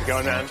going, man?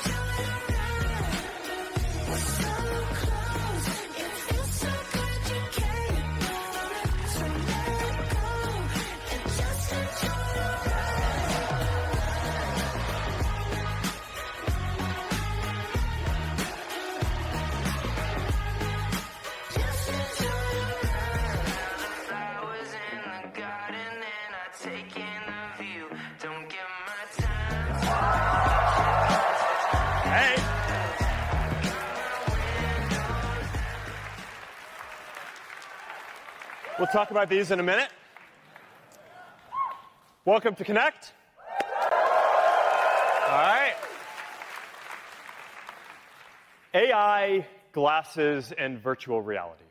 We'll talk about these in a minute. Welcome to Connect. All right. AI, glasses, and virtual reality.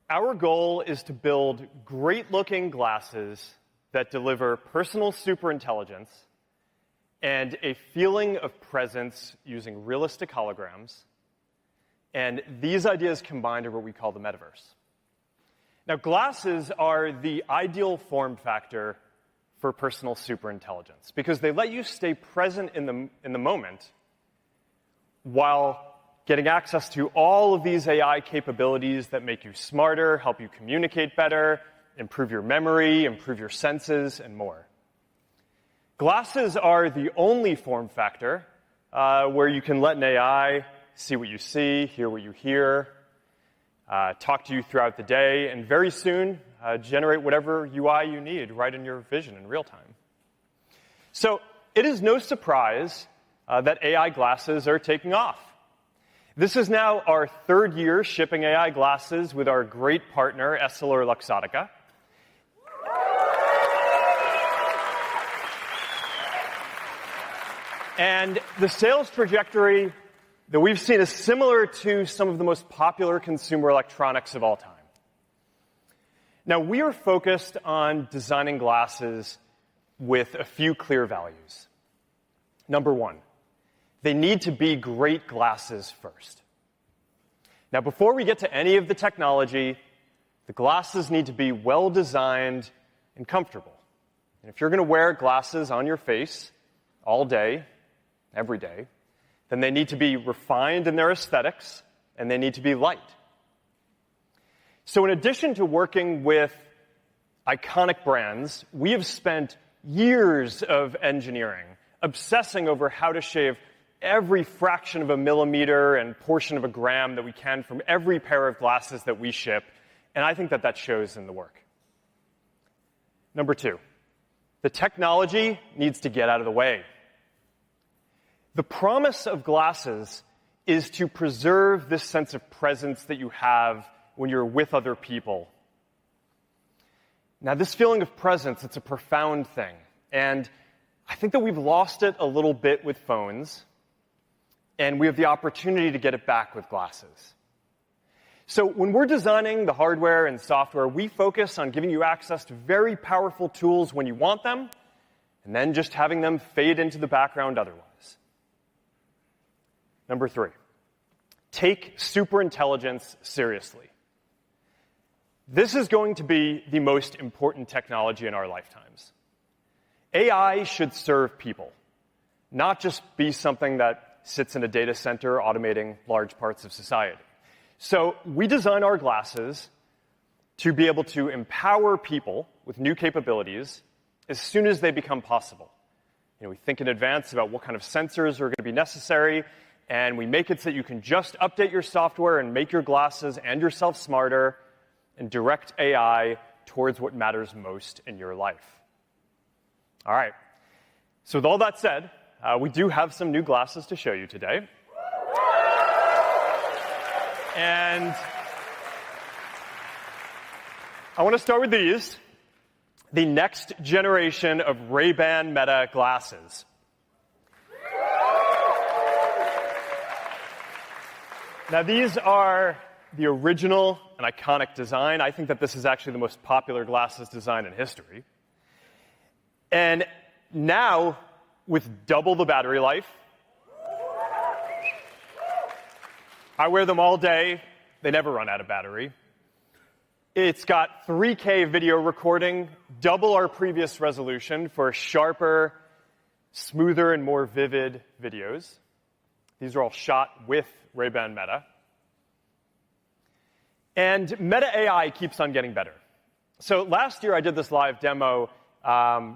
Our goal is to build great-looking glasses that deliver personal superintelligence and a feeling of presence using realistic holograms. And these ideas combined are what we call the Metaverse. Now, glasses are the ideal form factor for personal superintelligence because they let you stay present in the moment while getting access to all of these AI capabilities that make you smarter, help you communicate better, improve your memory, improve your senses, and more. Glasses are the only form factor where you can let an AI see what you see, hear what you hear, talk to you throughout the day, and very soon generate whatever UI you need right in your vision in real time. So it is no surprise that AI glasses are taking off. This is now our third year shipping AI glasses with our great partner, EssilorLuxottica. And the sales trajectory that we've seen is similar to some of the most popular consumer electronics of all time. Now, we are focused on designing glasses with a few clear values. Number one, they need to be great glasses first. Now, before we get to any of the technology, the glasses need to be well-designed and comfortable. And if you're going to wear glasses on your face all day, every day, then they need to be refined in their aesthetics, and they need to be light. So in addition to working with iconic brands, we have spent years of engineering, obsessing over how to shave every fraction of a millimeter and portion of a gram that we can from every pair of glasses that we ship, and I think that that shows in the work. Number two, the technology needs to get out of the way. The promise of glasses is to preserve this sense of presence that you have when you're with other people. Now, this feeling of presence, it's a profound thing. And I think that we've lost it a little bit with phones, and we have the opportunity to get it back with glasses. So when we're designing the hardware and software, we focus on giving you access to very powerful tools when you want them, and then just having them fade into the background otherwise. Number three, take superintelligence seriously. This is going to be the most important technology in our lifetimes. AI should serve people, not just be something that sits in a data center automating large parts of society. So we design our glasses to be able to empower people with new capabilities as soon as they become possible. We think in advance about what kind of sensors are going to be necessary, and we make it so that you can just update your software and make your glasses and yourself smarter and direct AI towards what matters most in your life. All right. So with all that said, we do have some new glasses to show you today. And I want to start with these, the next generation of Ray-Ban Meta glasses. Now, these are the original and iconic design. I think that this is actually the most popular glasses design in history. And now, with double the battery life, I wear them all day. They never run out of battery. It's got 3K video recording, double our previous resolution for sharper, smoother and more vivid videos. These are all shot with Ray-Ban Meta. And Meta AI keeps on getting better. So last year I did this live demo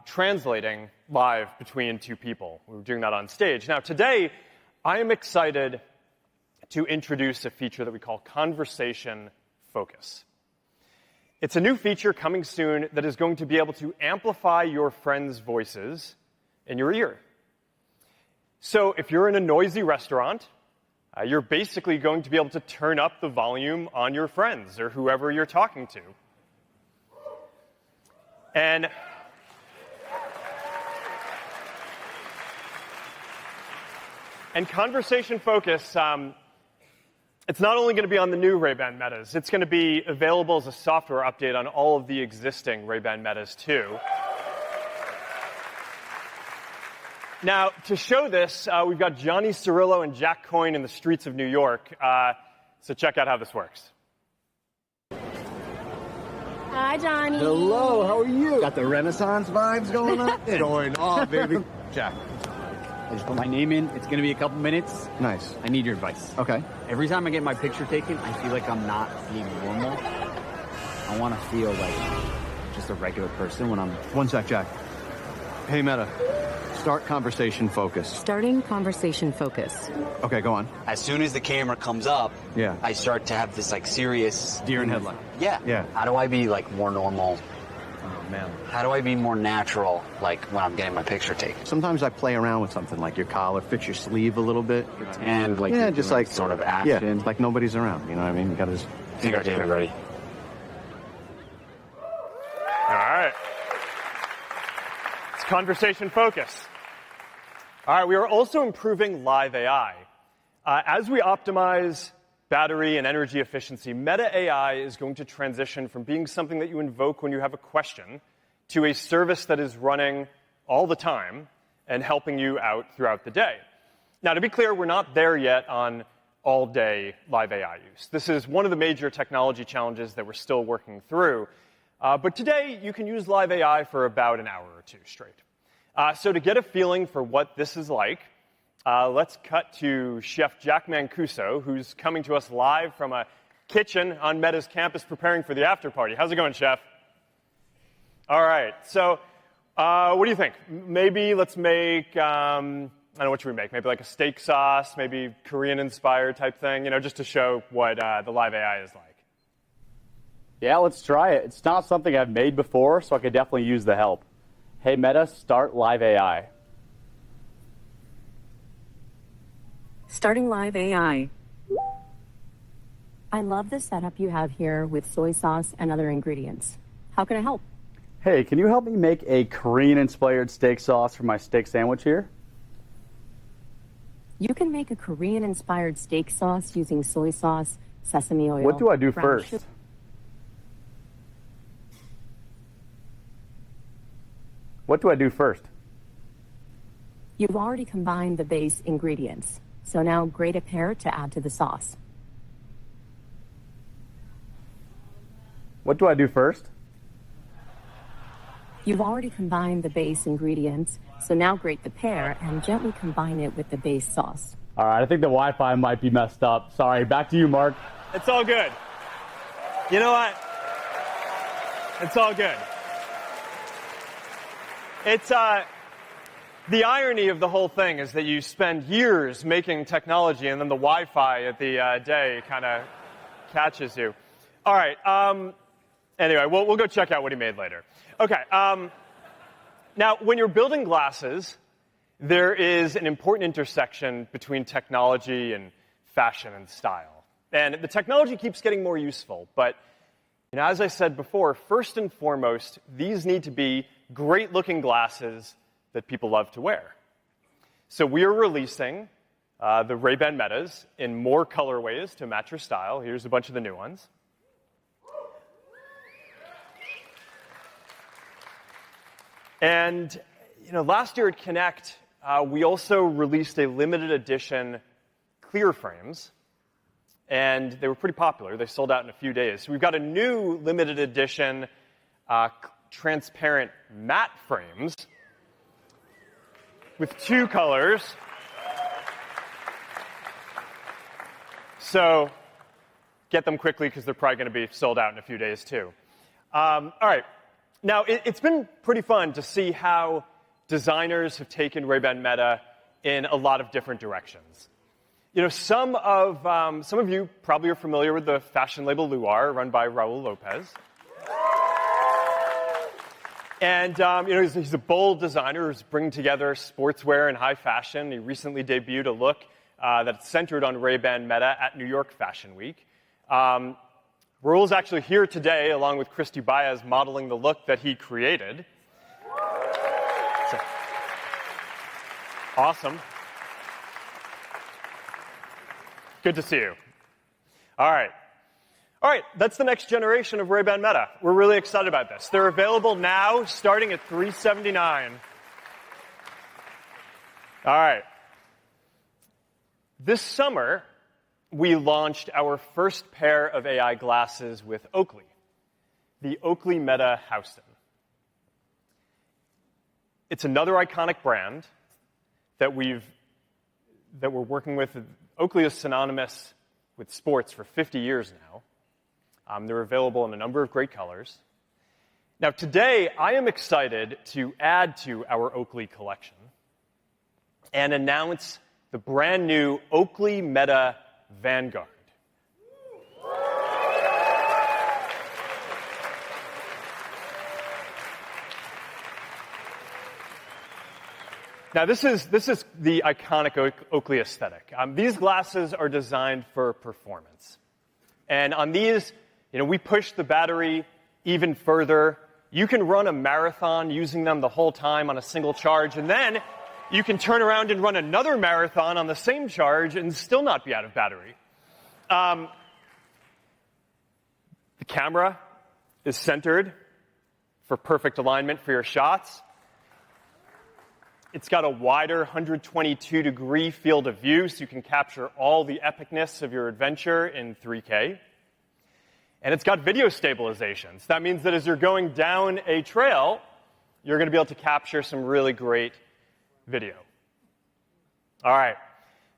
translating live between two people. We were doing that on stage. Now today I am excited to introduce a feature that we call Conversation Focus. It's a new feature coming soon that is going to be able to amplify your friends' voices in your ear. So if you're in a noisy restaurant, you're basically going to be able to turn up the volume on your friends or whoever you're talking to. And Conversation Focus, it's not only going to be on the new Ray-Ban Metas, it's going to be available as a software update on all of the existing Ray-Ban Metas too. Now, to show this, we've got Johnny Cirillo and Jack Coyne in the streets of New York. So check out how this works. Hi, Johnny. Hello, how are you? Got the Renaissance vibes going on? Going on, baby. Jack. I just put my name in. It's going to be a couple minutes. Nice. I need your advice. Okay. Every time I get my picture taken, I feel like I'm not being normal. I want to feel like just a regular person when I'm... One sec, Jack. Hey, Meta. Start Conversation Focus. Starting Conversation Focus. Okay, go on. As soon as the camera comes up, Yeah. I start to have this like serious... Deer in headlight. Yeah. Yeah. How do I be like more normal? Oh, man. How do I be more natural like when I'm getting my picture taken? Sometimes I play around with something like your collar, fix your sleeve a little bit. And like Yeah, you're just doing like sort of action. Yeah, like nobody's around. You know what I mean? You gotta just... I think our David ready. All right. It's Conversation Focus. All right, we are also improving live AI. As we optimize battery and energy efficiency, Meta AI is going to transition from being something that you invoke when you have a question to a service that is running all the time and helping you out throughout the day. Now, to be clear, we're not there yet on all-day live AI use. This is one of the major technology challenges that we're still working through. But today, you can use live AI for about an hour or two straight. So to get a feeling for what this is like, let's cut to Chef Jack Mancuso, who's coming to us live from a kitchen on Meta's campus preparing for the after party. How's it going, Chef? All right. So what do you think? Maybe let's make, I don't know, what should we make? Maybe like a steak sauce, maybe Korean-inspired type thing, you know, just to show what the live AI is like. Yeah, let's try it. It's not something I've made before, so I could definitely use the help. Hey, Meta, start live AI. Starting live AI. I love the setup you have here with soy sauce and other ingredients. How can I help? Hey, can you help me make a Korean-inspired steak sauce for my steak sandwich here? You can make a Korean-inspired steak sauce using soy sauce, sesame oil. What do I do brown first? sugar. What do I do first? You've already combined the base ingredients, so now grate a pear to add to the sauce. What do I do first? You've already combined the base ingredients, so now grate the pear and gently combine it with the base sauce. All right, I think the Wi-Fi might be messed up. Sorry, back to you, Mark. It's all good. You know what? It's all good. It's, the irony of the whole thing is that you spend years making technology and then the Wi-Fi at the day kind of catches you. All right. Anyway, we'll go check out what he made later. Okay. Now, when you're building glasses, there is an important intersection between technology and fashion and style. And the technology keeps getting more useful. But, you know, as I said before, first and foremost, these need to be great-looking glasses that people love to wear. So we are releasing the Ray-Ban Metas in more colorways to match your style. Here's a bunch of the new ones. And, you know, last year at Connect, we also released a limited edition clear frames, and they were pretty popular. They sold out in a few days. So we've got a new limited edition transparent matte frames. with 2 colors. So get them quickly because they're probably going to be sold out in a few days too. All right. Now, it's been pretty fun to see how designers have taken Ray-Ban Meta in a lot of different directions. You know, some of you probably are familiar with the fashion label Luar, run by Raul Lopez. And, you know, he's a bold designer who's bringing together sportswear and high fashion. He recently debuted a look that's centered on Ray-Ban Meta at New York Fashion Week. Raul's actually here today, along with Christy Baez, modeling the look that he created. So, awesome. Good to see you. All right. All right, that's the next generation of Ray-Ban Meta. We're really excited about this. They're available now, starting at $379. All right. This summer, we launched our first pair of AI glasses with Oakley, the Oakley Meta Houston. It's another iconic brand that we're working with. Oakley is synonymous with sports for 50 years now. They're available in a number of great colors. Now, today, I am excited to add to our Oakley collection and announce the brand new Oakley Meta Vanguard. Now, this is the iconic Oakley aesthetic. These glasses are designed for performance. And on these, you know, we push the battery even further. You can run a marathon using them the whole time on a single charge, and then you can turn around and run another marathon on the same charge and still not be out of battery. The camera is centered for perfect alignment for your shots. It's got a wider 122-degree field of view, so you can capture all the epicness of your adventure in 3K. And it's got video stabilization. So that means that as you're going down a trail, you're going to be able to capture some really great video. All right.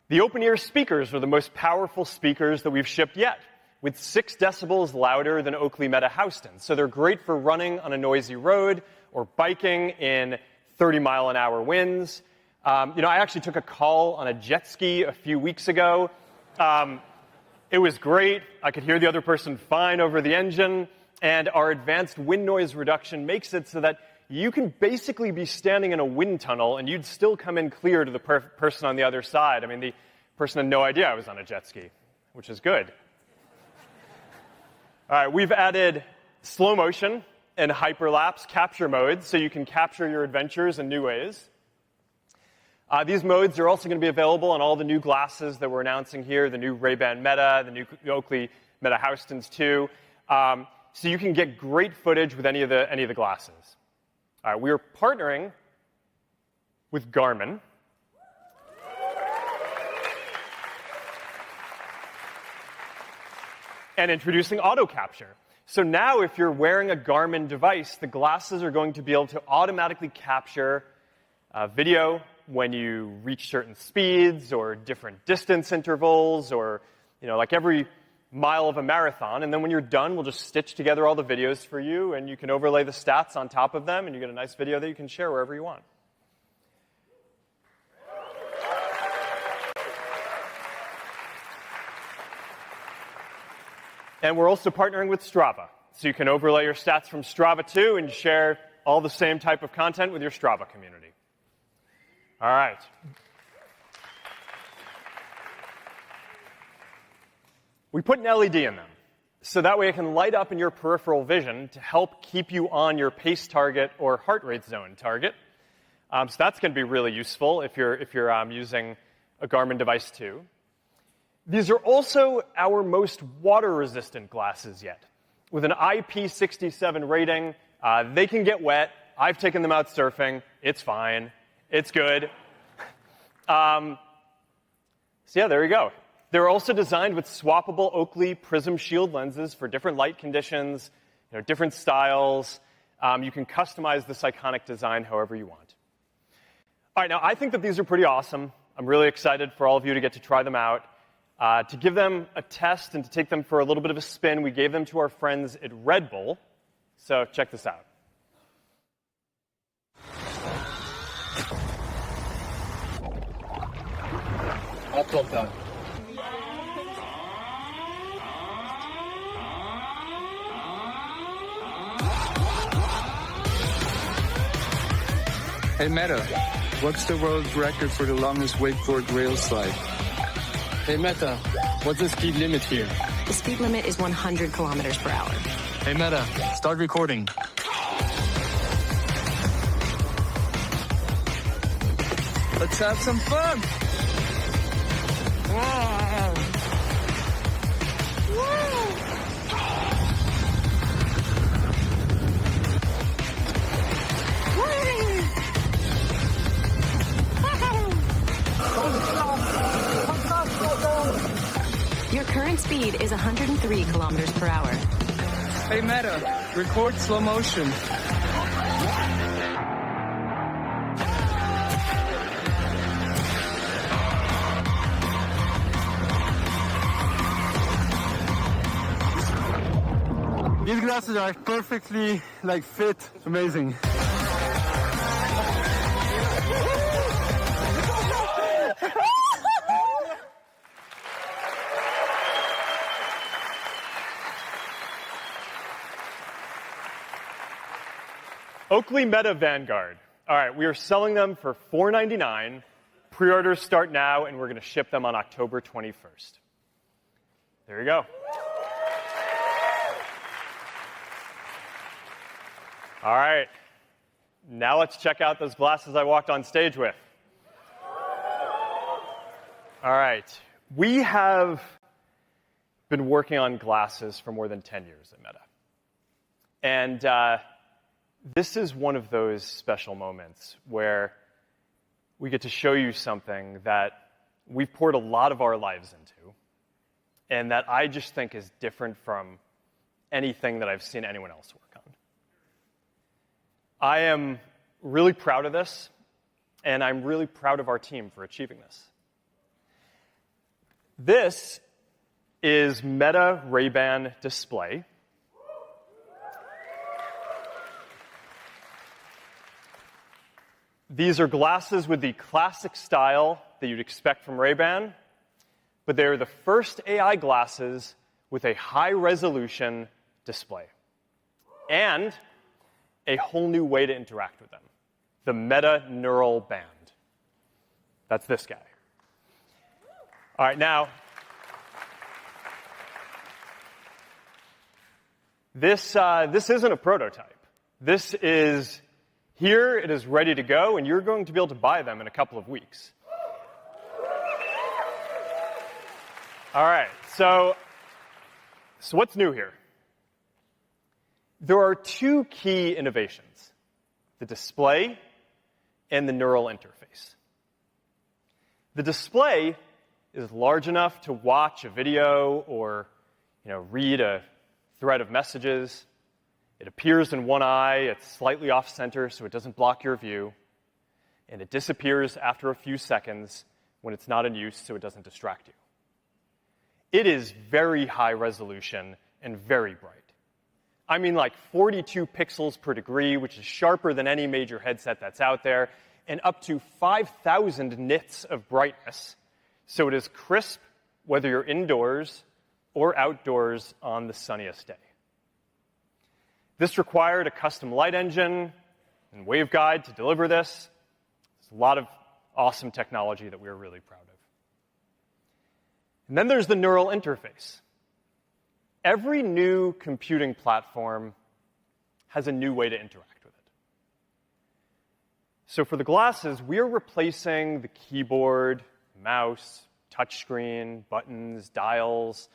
The open-ear speakers are the most powerful speakers that we've shipped yet, with 6 decibels louder than Oakley Meta Houston. So they're great for running on a noisy road or biking in 30-mile-an-hour winds. You know, I actually took a call on a jet ski a few weeks ago. It was great. I could hear the other person fine over the engine. And our advanced wind noise reduction makes it so that you can basically be standing in a wind tunnel and you'd still come in clear to the person on the other side. I mean, the person had no idea I was on a jet ski, which is good. All right, we've added slow motion and hyperlapse capture modes so you can capture your adventures in new ways. These modes are also going to be available on all the new glasses that we're announcing here, the new Ray-Ban Meta, the new Oakley Meta Houstons too. So you can get great footage with any of the glasses. All right, we are partnering with Garmin. And introducing auto capture. So now if you're wearing a Garmin device, the glasses are going to be able to automatically capture video when you reach certain speeds or different distance intervals or, you know, like every mile of a marathon. And then when you're done, we'll just stitch together all the videos for you, and you can overlay the stats on top of them, and you get a nice video that you can share wherever you want. And we're also partnering with Strava. So you can overlay your stats from Strava too and share all the same type of content with your Strava community. All right. We put an LED in them, so that way it can light up in your peripheral vision to help keep you on your pace target or heart rate zone target. So that's going to be really useful if you're using a Garmin device too. These are also our most water-resistant glasses yet. With an IP67 rating, they can get wet. I've taken them out surfing. It's fine. It's good. So yeah, there you go. They're also designed with swappable Oakley Prism Shield lenses for different light conditions, you know, different styles. You can customize this iconic design however you want. All right, now I think that these are pretty awesome. I'm really excited for all of you to get to try them out. To give them a test and to take them for a little bit of a spin, we gave them to our friends at Red Bull. So check this out. All talk done. Hey Meta, what's the world record for the longest wakeboard rail slide? Hey Meta, what's the speed limit here? The speed limit is 100 kilometers per hour. Hey Meta, start recording. Let's have some fun! Wow. Your current speed is 103 kilometers per hour. Hey Meta, record slow motion. These glasses are perfectly fit. Amazing. Oakley Meta Vanguard. All right, we are selling them for $4.99. Pre-orders start now, and we're going to ship them on October 21st. There you go. All right, now let's check out those glasses I walked on stage with. All right, we have been working on glasses for more than 10 years at Meta. And this is one of those special moments where we get to show you something that we've poured a lot of our lives into and that I just think is different from anything that I've seen anyone else work on. I am really proud of this, and I'm really proud of our team for achieving this. This is Meta Ray-Ban Display. These are glasses with the classic style that you'd expect from Ray-Ban, but they're the first AI glasses with a high-resolution display and a whole new way to interact with them, the Meta Neural Band. That's this guy. All right, now, this isn't a prototype. This is here, it is ready to go, and you're going to be able to buy them in a couple of weeks. All right, so what's new here? There are two key innovations, the display and the neural interface. The display is large enough to watch a video or read a thread of messages. It appears in one eye, it's slightly off-center so it doesn't block your view, and it disappears after a few seconds when it's not in use so it doesn't distract you. It is very high resolution and very bright. I mean 42 pixels per degree, which is sharper than any major headset that's out there, and up to 5,000 nits of brightness. So it is crisp whether you're indoors or outdoors on the sunniest day. This required a custom light engine and waveguide to deliver this. It's a lot of awesome technology that we're really proud of. And then there's the neural interface. Every new computing platform has a new way to interact with it. So for the glasses, we are replacing the keyboard, mouse, touchscreen, buttons, dials,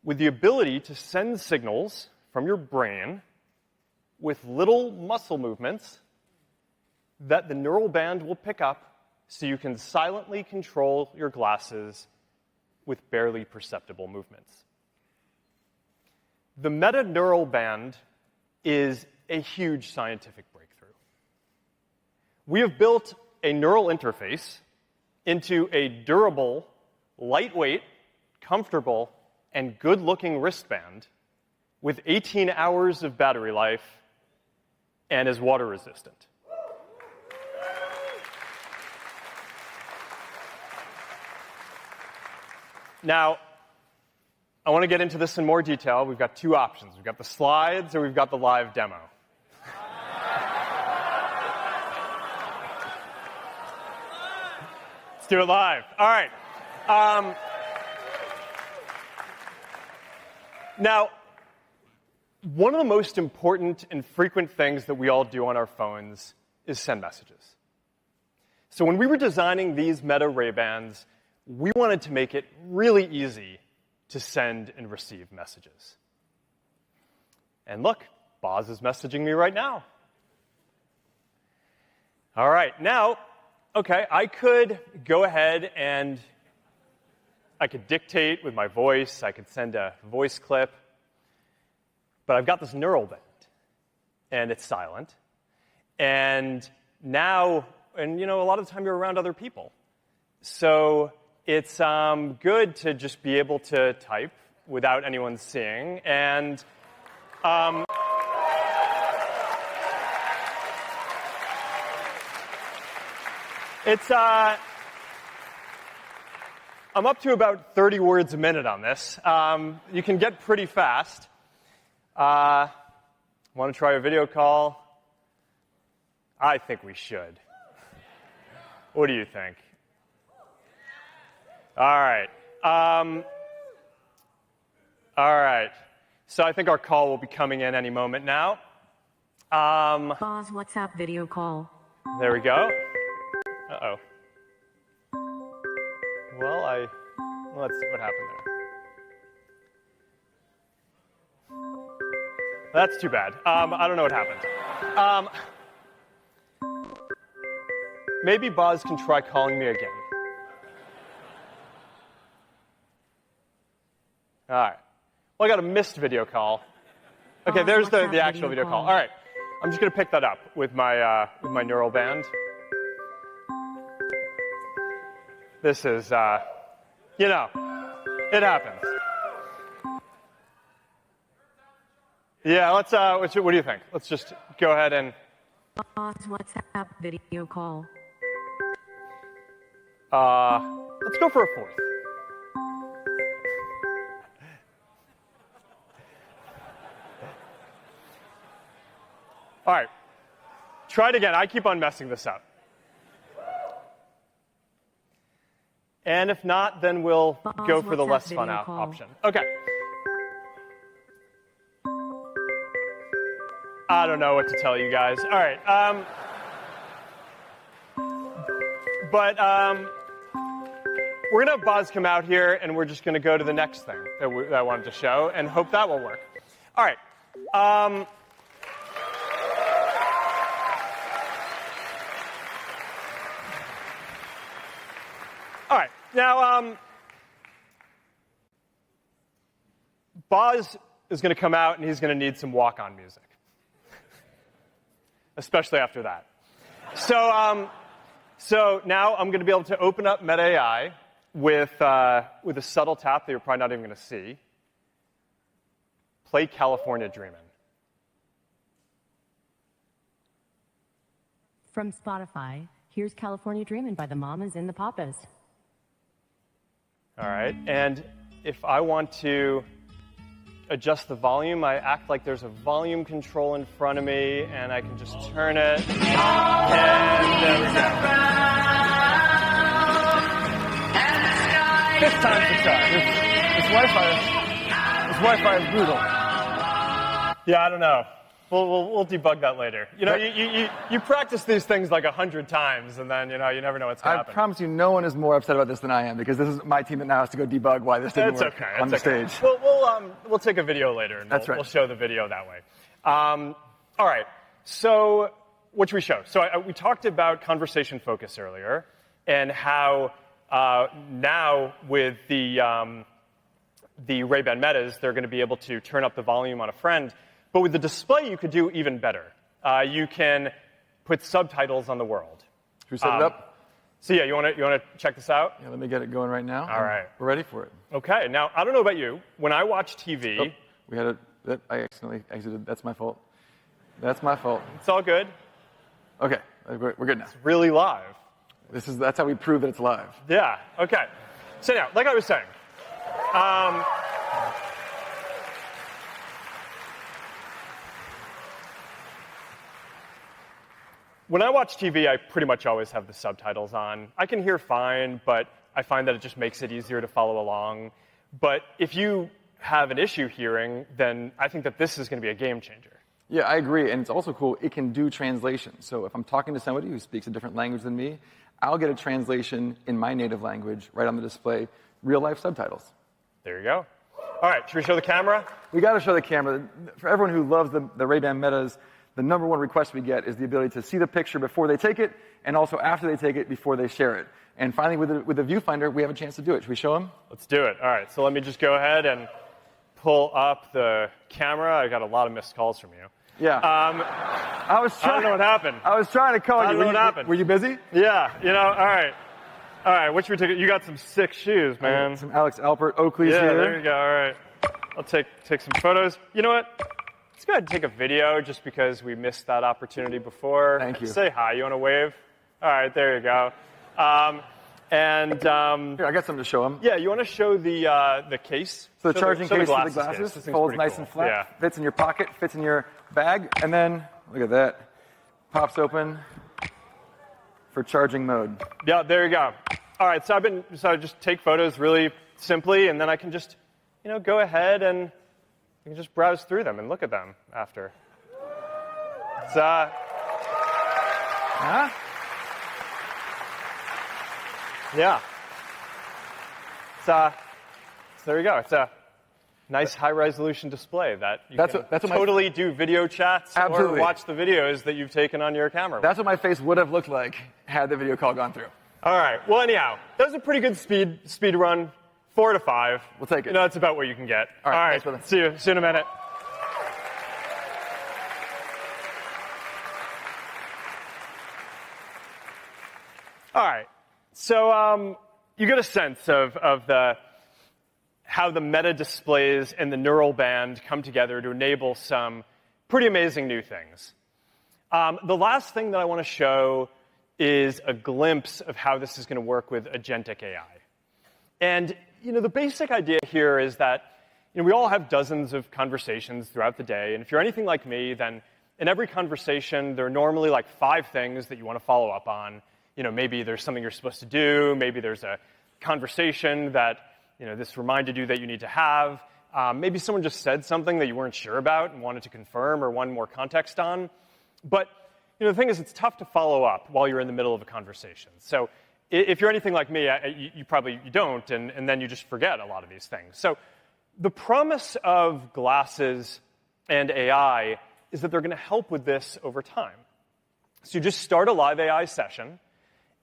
with the ability to send signals from your brain with little muscle movements that the neural band will pick up so you can silently control your glasses with barely perceptible movements. The Meta Neural Band is a huge scientific breakthrough. We have built a neural interface into a durable, lightweight, comfortable, and good-looking wristband with 18 hours of battery life and is water resistant. Now, I want to get into this in more detail. We've got two options. We've got the slides or we've got the live demo. Let's do it live. All right. Now, one of the most important and frequent things that we all do on our phones is send messages. So when we were designing these Meta Ray-Bans, we wanted to make it really easy to send and receive messages. And look, Boz is messaging me right now. All right, now, okay, I could go ahead and I could dictate with my voice, I could send a voice clip, but I've got this neural band, and it's silent. And now, and you know, a lot of the time you're around other people. So it's good to just be able to type without anyone seeing. And it's I'm up to about 30 words a minute on this. You can get pretty fast. Want to try a video call? I think we should. What do you think? All right. All right. So I think our call will be coming in any moment now. Boz, WhatsApp video call. There we go. Uh-oh. Well, let's see what happened there. That's too bad. I don't know what happened. Maybe Boz can try calling me again. All right. Well, I got a missed video call. Okay, there's the actual video call. All right. I'm just going to pick that up with my neural band. This is, you know, it happens. Yeah, let's, what do you think? Let's just go ahead and... WhatsApp video call. Let's go for a fourth. All right. Try it again. I keep on messing this up. And if not, then we'll go for the less fun option. Okay. I don't know what to tell you guys. All right. We're going to have Boz come out here, and we're just going to go to the next thing that I wanted to show and hope that will work. All right. All right. Now, Boz is going to come out, and he's going to need some walk-on music, especially after that. So now I'm going to be able to open up Meta AI with a subtle tap that you're probably not even going to see. Play California Dreamin'. From Spotify, here's California Dreamin' by the Mamas and the Papas. All right, and if I want to adjust the volume, I act like there's a volume control in front of me, and I can just turn it, and there we go. Fifth time's the charm. This Wi-Fi is brutal. Yeah, I don't know. We'll debug that later. You know, you practice these things like 100 times, and then, you know, you never know what's going to happen. I promise you no one is more upset about this than I am, because this is my team that now has to go debug why this didn't work on the stage. We'll take a video later, and we'll show the video that way. All right. So what should we show? So we talked about conversation focus earlier, and how now with the Ray-Ban Metas, they're going to be able to turn up the volume on a friend. But with the display, you could do even better. You can put subtitles on the world. we set it up? So yeah, you want to check this out? Yeah, let me get it going right now. All right. We're ready for it. Okay. Now, I don't know about you. When I watch TV... I accidentally exited. That's my fault. That's my fault. It's all good. Okay, we're good now. It's really live. That's how we prove that it's live. Yeah, okay. So now, like I was saying, when I watch TV, I pretty much always have the subtitles on. I can hear fine, but I find that it just makes it easier to follow along. But if you have an issue hearing, then I think that this is going to be a game changer. Yeah, I agree. And it's also cool, it can do translation. So if I'm talking to somebody who speaks a different language than me, I'll get a translation in my native language right on the display, real-life subtitles. There you go. All right, should we show the camera? We got to show the camera. For everyone who loves the Ray-Ban Metas, the number one request we get is the ability to see the picture before they take it, and also after they take it, before they share it. And finally, with the viewfinder, we have a chance to do it. Should we show them? Let's do it. All right, so let me just go ahead and pull up the camera. I got a lot of missed calls from you. Yeah. I don't know what happened. I was trying to call you. I don't know what happened. Were you busy? Yeah, all right. All right, what should we take? You got some sick shoes, man. Some Alex Alpert Oakley's here. Yeah, there you go. All right. I'll take some photos. You know what? Let's go ahead and take a video just because we missed that opportunity before. Thank you. Say hi. You want to wave? All right, there you go. Here, I got something to show them. Yeah, you want to show the case? So the charging case for the case. glasses folds nice and flat, Yeah. fits in your pocket, fits in your bag, and then, look at that, pops open for charging mode. Yeah, there you go. All right, so I just take photos really simply, and then I can just, go ahead and you can just browse through them and look at them after. It's, yeah. So there you go. It's a nice high-resolution display that you can totally do video chats or watch the videos that you've taken on your camera. That's what my face would have looked like had the video call gone through. All right. Well, anyhow, that was a pretty good speed run. 4 to 5. We'll take it. That's about what you can get. All right. See you in a minute. All right. So you get a sense of how the meta displays and the neural band come together to enable some pretty amazing new things. The last thing that I want to show is a glimpse of how this is going to work with agentic AI. And, the basic idea here is that, we all have dozens of conversations throughout the day. And if you're anything like me, then in every conversation, there are normally like 5 things that you want to follow up on. Maybe there's something you're supposed to do. Maybe there's a conversation that, this reminded you that you need to have. Maybe someone just said something that you weren't sure about and wanted to confirm or wanted more context on. But, the thing is, it's tough to follow up while you're in the middle of a conversation. So if you're anything like me, you probably don't, and then you just forget a lot of these things. So the promise of glasses and AI is that they're going to help with this over time. So you just start a live AI session,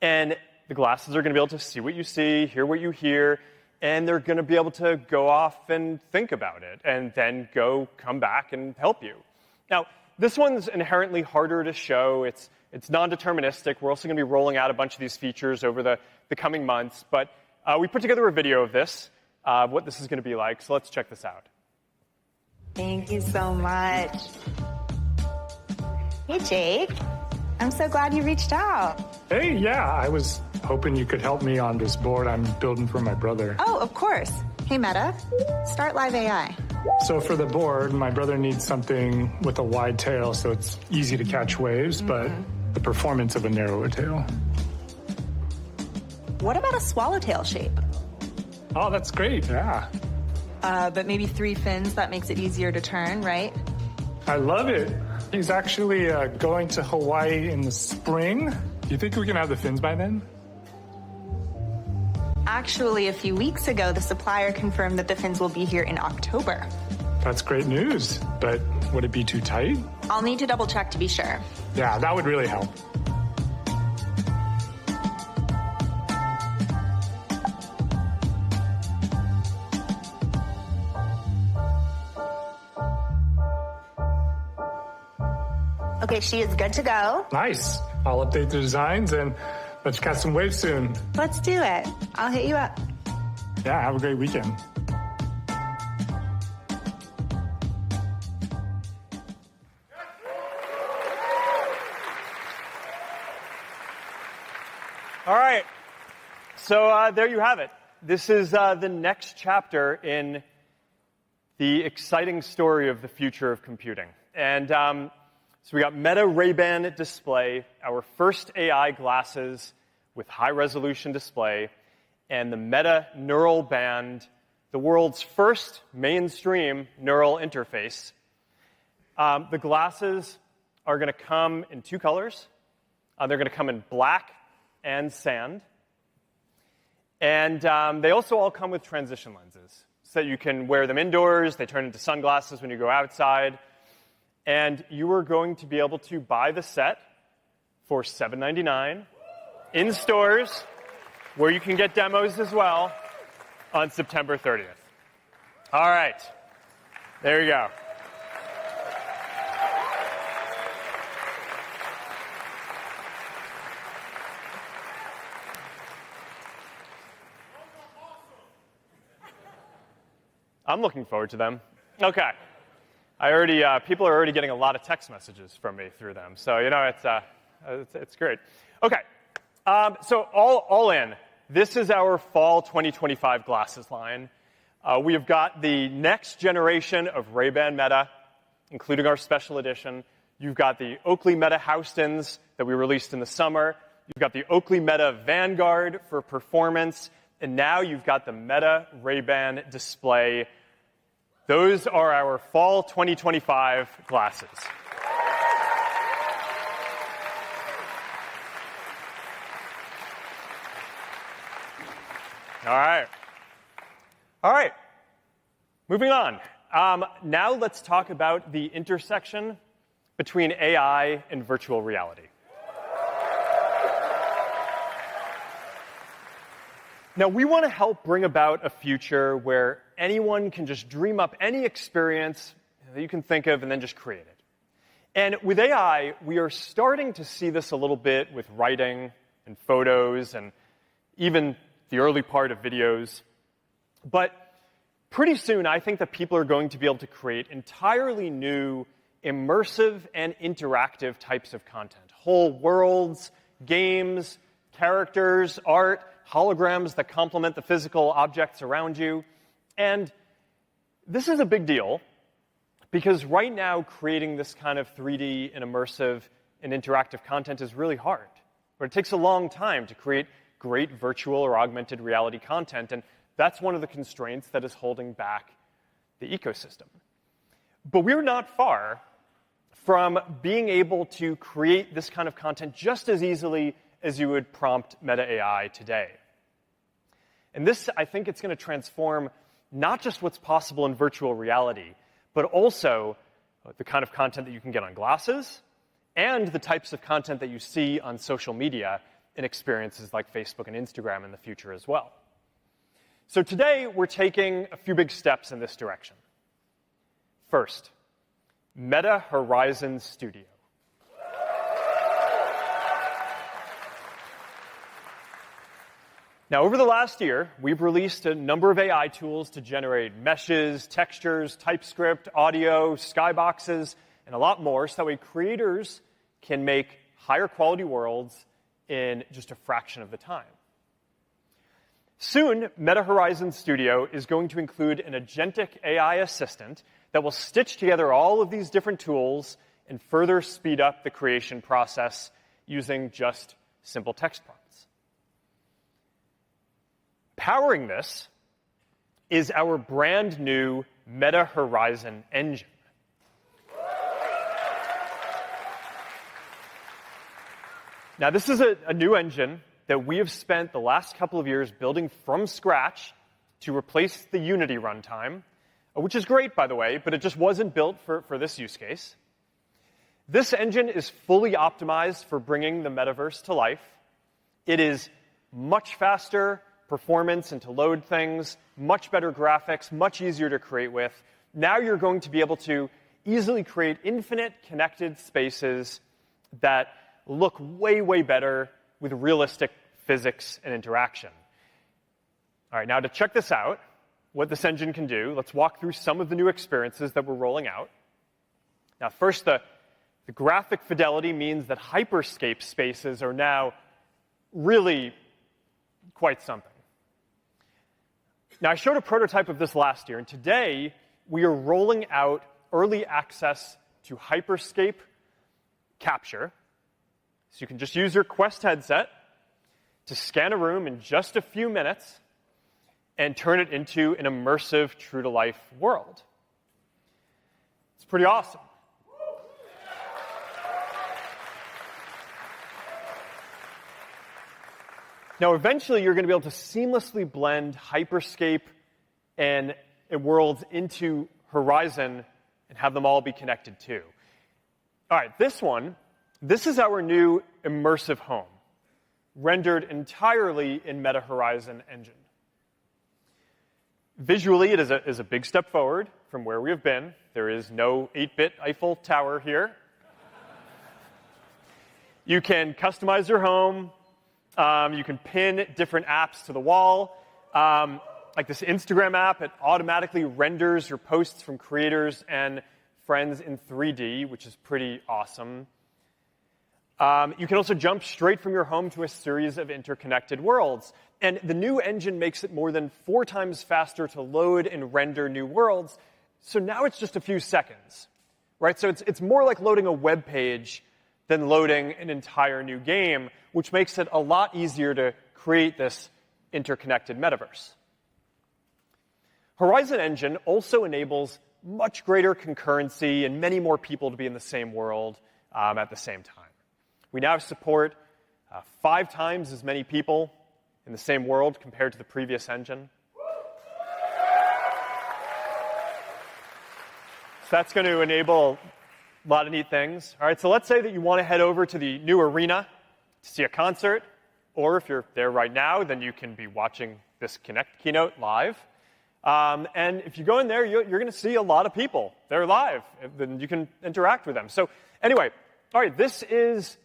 and the glasses are going to be able to see what you see, hear what you hear, and they're going to be able to go off and think about it, and then come back and help you. Now, this one's inherently harder to show. It's non-deterministic. We're also going to be rolling out a bunch of these features over the coming months, but we put together a video of this, what this is going to be like, so let's check this out. Thank you so much. Hey, Jake. I'm so glad you reached out. Hey, yeah, I was hoping you could help me on this board I'm building for my brother. Oh, of course. Hey, Meta, start live AI. So for the board, my brother needs something with a wide tail so it's easy to catch waves, but the performance of a narrower tail. What about a swallowtail shape? Oh, that's great, yeah. But maybe 3 fins, that makes it easier to turn, right? I love it. He's actually going to Hawaii in the spring. Do you think we can have the fins by then? Actually, a few weeks ago, the supplier confirmed that the fins will be here in October. That's great news, but would it be too tight? I'll need to double check to be sure. Yeah, that would really help. Okay, she is good to go. Nice. I'll update the designs and Let's catch some waves soon. Let's do it. I'll hit you up. Yeah, have a great weekend. All right. So there you have it. This is the next chapter in the exciting story of the future of computing. And so we got Meta Ray-Ban display, our first AI glasses with high-resolution display, and the Meta Neural Band, the world's first mainstream neural interface. The glasses are going to come in two colors. They're going to come in black and sand. And they also all come with transition lenses, so that you can wear them indoors. They turn into sunglasses when you go outside. And you are going to be able to buy the set for $7.99 in stores, where you can get demos as well, on September 30th. All right. There you go. I'm looking forward to them. Okay. People are already getting a lot of text messages from me through them. So, it's great. Okay. So all in, this is our fall 2025 glasses line. We have got the next generation of Ray-Ban Meta, including our special edition. You've got the Oakley Meta Houstons that we released in the summer. You've got the Oakley Meta Vanguard for performance. And now you've got the Meta Ray-Ban display. Those are our fall 2025 glasses. All right. Moving on. Now let's talk about the intersection between AI and virtual reality. Now, we want to help bring about a future where anyone can just dream up any experience that you can think of and then just create it. And with AI, we are starting to see this a little bit with writing and photos and even the early part of videos. But pretty soon, I think that people are going to be able to create entirely new, immersive and interactive types of content. Whole worlds, games, characters, art, holograms that complement the physical objects around you. And this is a big deal because right now creating this kind of 3D and immersive and interactive content is really hard. But it takes a long time to create great virtual or augmented reality content, and that's one of the constraints that is holding back the ecosystem. But we're not far from being able to create this kind of content just as easily as you would prompt Meta AI today. And this, I think, it's going to transform not just what's possible in virtual reality, but also the kind of content that you can get on glasses and the types of content that you see on social media in experiences like Facebook and Instagram in the future as well. So today, we're taking a few big steps in this direction. First, Meta Horizon Studio. Now, over the last year, we've released a number of AI tools to generate meshes, textures, TypeScript, audio, skyboxes, and a lot more, so that way creators can make higher quality worlds in just a fraction of the time. Soon, Meta Horizon Studio is going to include an agentic AI assistant that will stitch together all of these different tools and further speed up the creation process using just simple text prompts. Powering this is our brand new Meta Horizon engine. Now, this is a new engine that we have spent the last couple of years building from scratch to replace the Unity runtime, which is great, by the way, but it just wasn't built for this use case. This engine is fully optimized for bringing the metaverse to life. It is much faster performance and to load things, much better graphics, much easier to create with. Now you're going to be able to easily create infinite connected spaces that look way, way better with realistic physics and interaction. All right, now to check this out, what this engine can do, let's walk through some of the new experiences that we're rolling out. Now, first, the graphic fidelity means that hyperscape spaces are now really quite something. Now, I showed a prototype of this last year, and today we are rolling out early access to hyperscape capture. So you can just use your Quest headset to scan a room in just a few minutes and turn it into an immersive, true-to-life world. It's pretty awesome. Now, eventually, you're going to be able to seamlessly blend hyperscape and worlds into Horizon and have them all be connected too. All right, this is our new immersive home, rendered entirely in Meta Horizon engine. Visually, it is a big step forward from where we have been. There is no 8-bit Eiffel Tower here. You can customize your home. You can pin different apps to the wall. Like this Instagram app, it automatically renders your posts from creators and friends in 3D, which is pretty awesome. You can also jump straight from your home to a series of interconnected worlds. And the new engine makes it more than 4 times faster to load and render new worlds. So now it's just a few seconds, right? So it's more like loading a web page than loading an entire new game, which makes it a lot easier to create this interconnected metaverse. Horizon Engine also enables much greater concurrency and many more people to be in the same world at the same time. We now support 5 times as many people in the same world compared to the previous engine. So that's going to enable a lot of neat things. All right, so let's say that you want to head over to the new arena to see a concert, or if you're there right now, then you can be watching this Connect keynote live. And if you go in there, you're going to see a lot of people. They're live. Then you can interact with them. So anyway, all right, this is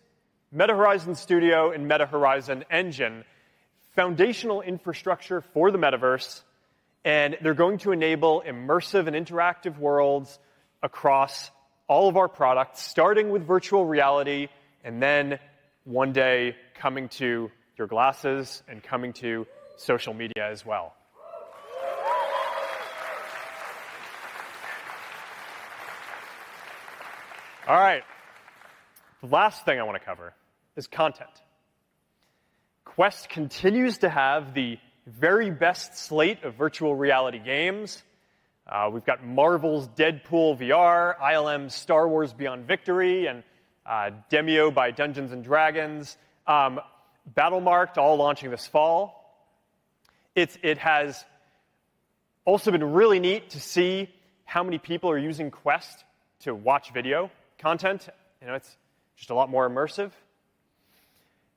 Meta Horizon Studio and Meta Horizon Engine, foundational infrastructure for the metaverse, and they're going to enable immersive and interactive worlds across all of our products, starting with virtual reality, and then one day coming to your glasses and coming to social media as well. All right. The last thing I want to cover is content. Quest continues to have the very best slate of virtual reality games. We've got Marvel's Deadpool VR, ILM's Star Wars Beyond Victory, and Demio by Dungeons & Dragons. Battlemarked, all launching this fall. It has also been really neat to see how many people are using Quest to watch video content. You know, it's just a lot more immersive.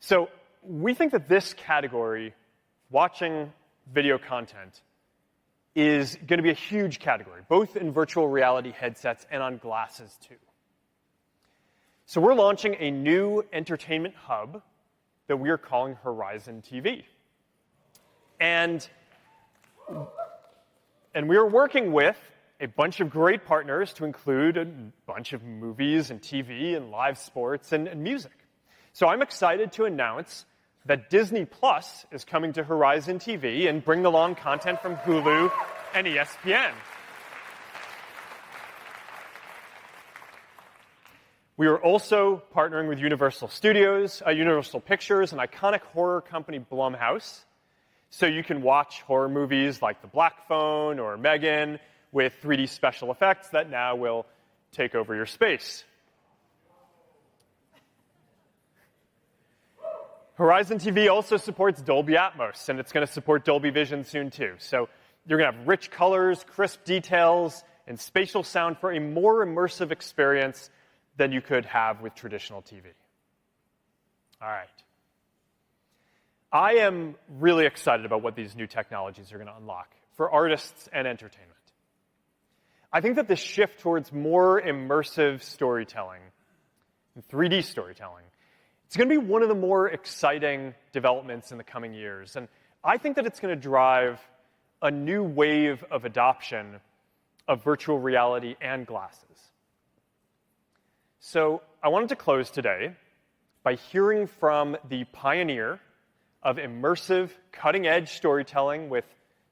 So we think that this category, watching video content, is going to be a huge category, both in virtual reality headsets and on glasses, too. So we're launching a new entertainment hub that we are calling Horizon TV. And we are working with a bunch of great partners to include a bunch of movies and TV and live sports and music. So I'm excited to announce that Disney Plus is coming to Horizon TV and bring along content from Hulu and ESPN. We are also partnering with Universal Pictures, an iconic horror company, Blumhouse. So you can watch horror movies like The Black Phone or Megan with 3D special effects that now will take over your space. Horizon TV also supports Dolby Atmos, and it's going to support Dolby Vision soon, too. So you're going to have rich colors, crisp details, and spatial sound for a more immersive experience than you could have with traditional TV. All right. I am really excited about what these new technologies are going to unlock for artists and entertainment. I think that this shift towards more immersive storytelling, 3D storytelling, It's going to be one of the more exciting developments in the coming years. And I think that it's going to drive a new wave of adoption of virtual reality and glasses. So I wanted to close today by hearing from the pioneer of immersive, cutting-edge storytelling with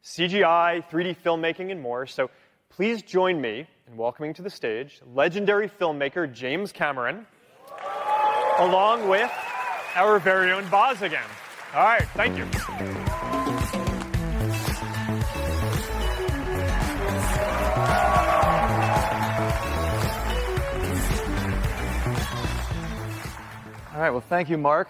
CGI, 3D filmmaking, and more. So please join me in welcoming to the stage legendary filmmaker James Cameron, along with our very own Boz again. All right, thank you. All right, well, thank you, Mark.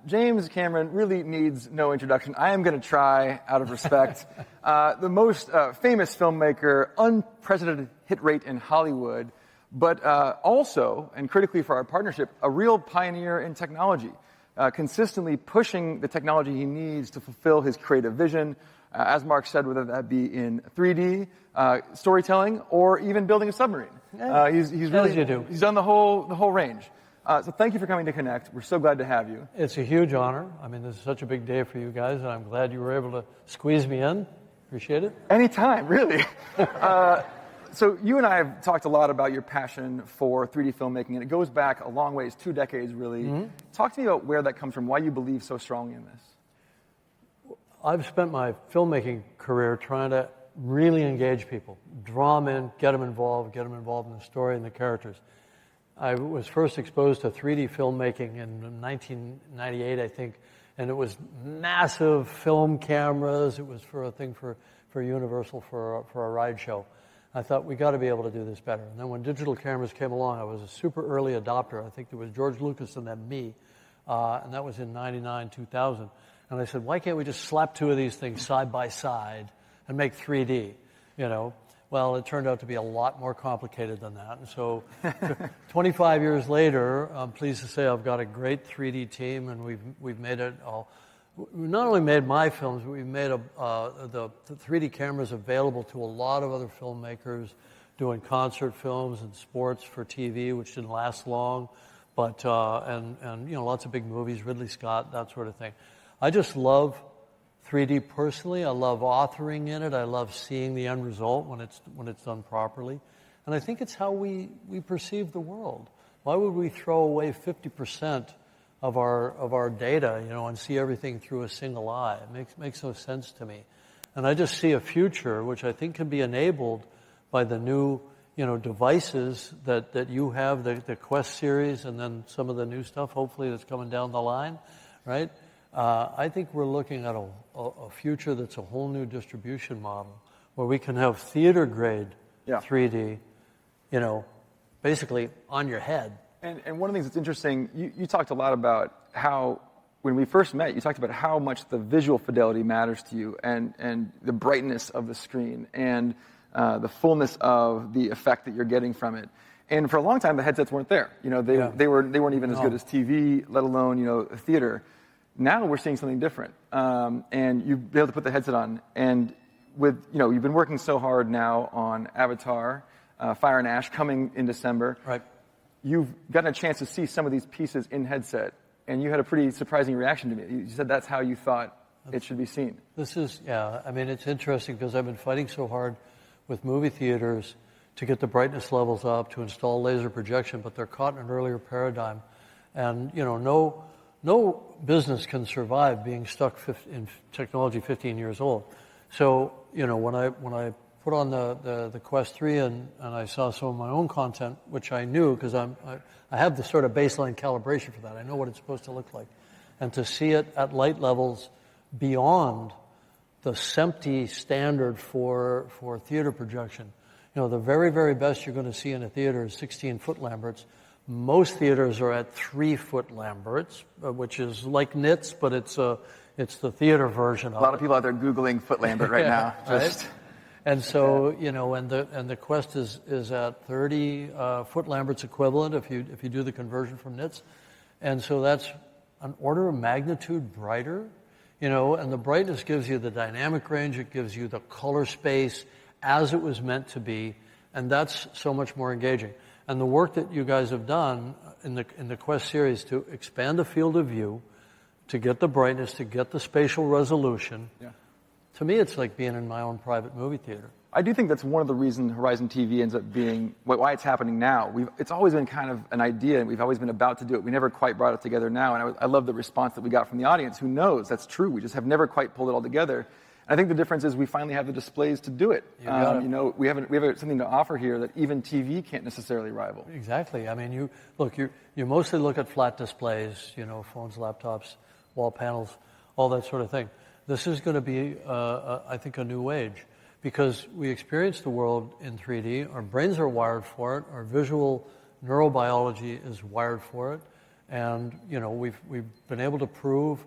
James Cameron really needs no introduction. I am going to try out of respect. The most famous filmmaker, unprecedented hit rate in Hollywood, but also, and critically for our partnership, a real pioneer in technology, consistently pushing the technology he needs to fulfill his creative vision, as Mark said, whether that be in 3D, storytelling, or even building a submarine. He's done the whole range. So thank you for coming to Connect. We're so glad to have you. It's a huge honor. I mean, this is such a big day for you guys, and I'm glad you were able to squeeze me in. Appreciate it. Anytime, really. So you and I have talked a lot about your passion for 3D filmmaking, and it goes back a long ways, 2 decades, really. Mm-hmm. Talk to me about where that comes from, why you believe so strongly in this. I've spent my filmmaking career trying to really engage people, draw them in, get them involved in the story and the characters. I was first exposed to 3D filmmaking in 1998, I think, and it was massive film cameras. It was for a thing for Universal for a ride show. I thought, we got to be able to do this better. And then when digital cameras came along, I was a super early adopter. I think it was George Lucas and then me, and that was in 99, 2000. And I said, why can't we just slap 2 of these things side by side and make 3D, you know? Well, it turned out to be a lot more complicated than that. And so 25 years later, I'm pleased to say I've got a great 3D team, and we've made it all. We not only made my films, but we've made the 3D cameras available to a lot of other filmmakers doing concert films and sports for TV, which didn't last long, but and you know, lots of big movies, Ridley Scott, that sort of thing. I just love 3D personally. I love authoring in it. I love seeing the end result when it's done properly. And I think it's how we perceive the world. Why would we throw away 50% of our data, you know, and see everything through a single eye? It makes no sense to me. And I just see a future which I think can be enabled by the new, you know, devices that you have, the Quest series, and then some of the new stuff, hopefully, that's coming down the line, right? I think we're looking at a future that's a whole new distribution model where we can have theater-grade 3D, you know, basically on your head. And one of the things that's interesting, you talked a lot about how, when we first met, you talked about how much the visual fidelity matters to you and the brightness of the screen and the fullness of the effect that you're getting from it. And for a long time, the headsets weren't there. You know, they weren't even as good as TV, let alone, you know, theater. Now we're seeing something different, and you've been able to put the headset on. And with, you know, you've been working so hard now on Avatar, Fire and Ash coming in December. Right. You've gotten a chance to see some of these pieces in headset, and you had a pretty surprising reaction to me. You said that's how you thought it should be seen. I mean, it's interesting because I've been fighting so hard with movie theaters to get the brightness levels up, to install laser projection, but they're caught in an earlier paradigm. And, you know, no business can survive being stuck in technology 15 years old. So, you know, when I put on the Quest 3 and I saw some of my own content, which I knew because I have the sort of baseline calibration for that. I know what it's supposed to look like. And to see it at light levels beyond the SMPTE standard for theater projection. You know, the very, very best you're going to see in a theater is 16-foot Lamberts. Most theaters are at 3-foot Lamberts, which is like nits, but it's the theater version of it. A lot of people out there Googling foot Lambert right now. Right? And so, you know, and the Quest is at 30 foot Lamberts equivalent if you do the conversion from nits. And so that's an order of magnitude brighter, you know, and the brightness gives you the dynamic range, it gives you the color space as it was meant to be, and that's so much more engaging. And the work that you guys have done in the Quest series to expand the field of view, to get the brightness, to get the spatial resolution, to me it's like being in my own private movie theater. I do think that's one of the reasons Horizon TV ends up being why it's happening now. It's always been kind of an idea, and we've always been about to do it. We never quite brought it together now, and I love the response that we got from the audience. Who knows? That's true. We just have never quite pulled it all together. And I think the difference is we finally have the displays to do it. You know, we have something to offer here that even TV can't necessarily rival. Exactly. I mean, you mostly look at flat displays, you know, phones, laptops, wall panels, all that sort of thing. This is going to be, I think, a new age. Because we experience the world in 3D, our brains are wired for it, our visual neurobiology is wired for it, and you know we've been able to prove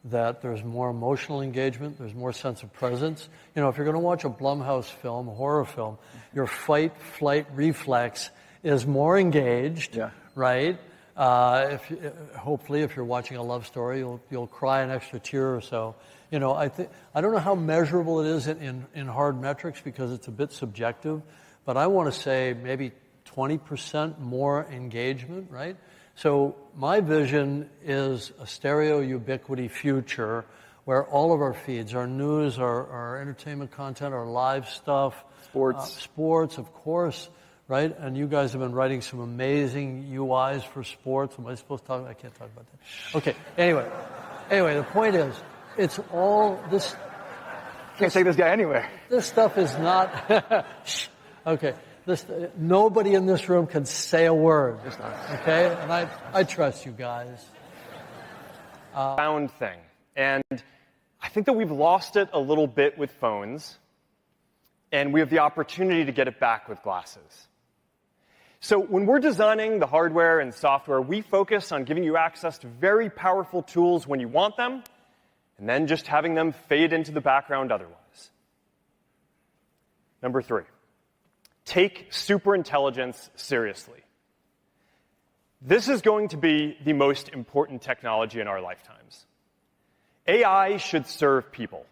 that there's more emotional engagement, there's more sense of presence. You know, if you're going to watch a Blumhouse film, a horror film, your fight-flight reflex is more engaged, right? Hopefully, if you're watching a love story, you'll cry an extra tear or so. You know, I don't know how measurable it is in hard metrics because it's a bit subjective, but I want to say maybe 20% more engagement, right? So my vision is a stereo ubiquity future where all of our feeds, our news, our entertainment content, our live stuff, sports, of course, right? And you guys have been writing some amazing UIs for sports. Am I supposed to talk? I can't talk about that. Okay. Anyway, the point is, it's all this. Can't take this guy anywhere. This stuff is not. Okay. Nobody in this room can say a word. Okay, and I trust you guys. Found thing, and I think that we've lost it a little bit with phones, and we have the opportunity to get it back with glasses. So when we're designing the hardware and software, we focus on giving you access to very powerful tools when you want them, and then just having them fade into the background otherwise. Number 3, take superintelligence seriously. This is going to be the most important technology in our lifetimes. AI should serve people,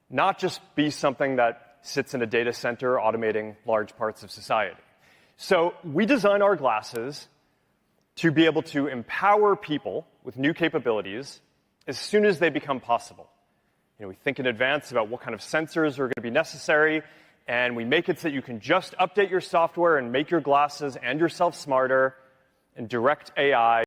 not just be something that sits in a data center automating large parts of society. So we design our glasses to be able to empower people with new capabilities as soon as they become possible. You know, we think in advance about what kind of sensors are going to be necessary, and we make it so that you can just update your software and make your glasses and yourself smarter and direct AI